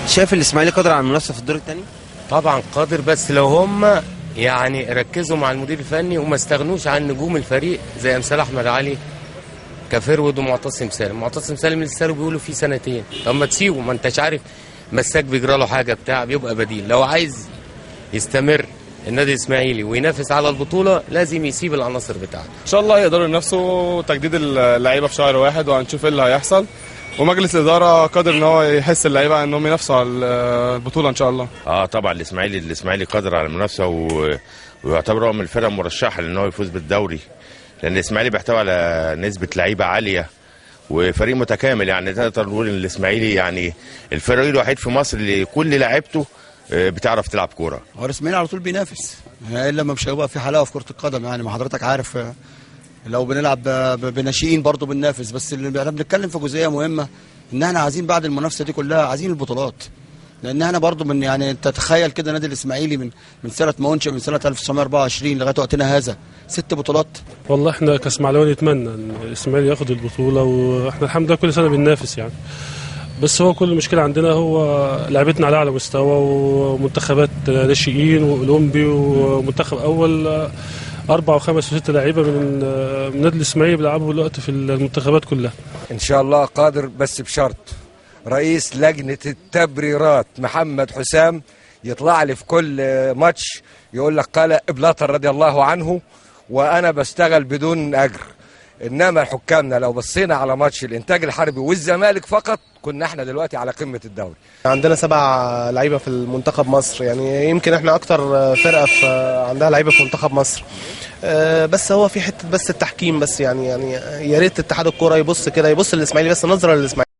شايف الاسماعيلي قادر على المنافسه في الدور الثاني؟ طبعا قادر، بس لو هم يعني ركزوا مع المدير الفني وما استغنوش عن نجوم الفريق زي امثال احمد علي كفرود ومعتصم سالم. معتصم سالم لسه بيقولوا فيه سنتين، طب ما تسيبه، ما انتش عارف مساك بيجرى له حاجه بتاع، بيبقى بديل. لو عايز يستمر النادي الاسماعيلي وينافس على البطوله لازم يسيب العناصر بتاعته. ان شاء الله يقدروا ينافسوا تجديد اللعيبه في شهر واحد، وهنشوف ايه اللي هيحصل. ومجلس الاداره قادر ان هو يحس اللعيبه انهم ينافسوا على البطوله ان شاء الله. طبعا الاسماعيلي قادر على المنافسه ويعتبر هو من الفرق المرشحه لان هو يفوز بالدوري، لان الاسماعيلي بيحتوي على نسبه لعيبه عاليه وفريق متكامل. يعني تقدر نقول ان الاسماعيلي يعني الفريق الوحيد في مصر اللي كل لاعيبته بتعرف تلعب كوره. هو الاسماعيلي على طول بينافس، الا ما مش هيبقى في حلاوه في كره القدم. يعني ما حضرتك عارف لو بنلعب بناشئين برضه بننافس، بس اللي احنا بنتكلم في جزئيه مهمه ان احنا عايزين بعد المنافسه دي كلها عايزين البطولات. لان احنا برضه من يعني انت تخيل كده نادي الاسماعيلي من سنه ما انشئ، من سنه 1924 لغايه وقتنا هذا 6 بطولات. والله احنا كاسماعيلاوي نتمنى ان الاسماعيلي ياخد البطوله، واحنا الحمد لله كل سنه بننافس يعني. بس هو كل المشكله عندنا هو لعبتنا على اعلى مستوى، ومنتخبات ناشئين واولمبي ومنتخب اول 4 و5 و6 لعيبه من نادي الاسماعيلي بيلعبوا دلوقتي في المنتخبات كلها. ان شاء الله قادر، بس بشرط رئيس لجنه التبريرات محمد حسام يطلع لي في كل ماتش يقول لك قال ابلاطر رضي الله عنه وانا بشتغل بدون اجر. انما حكامنا لو بصينا على ماتش الانتاج الحربي والزمالك فقط كنا احنا دلوقتي على قمه الدوري. عندنا 7 لعيبه في المنتخب مصر، يعني يمكن احنا اكتر فرقه في عندها لعيبه في منتخب مصر. بس هو في حته بس التحكيم بس، يعني يا ريت اتحاد الكوره يبص كده، يبص للاسماعيلي بس، نظره للاسماعيلي.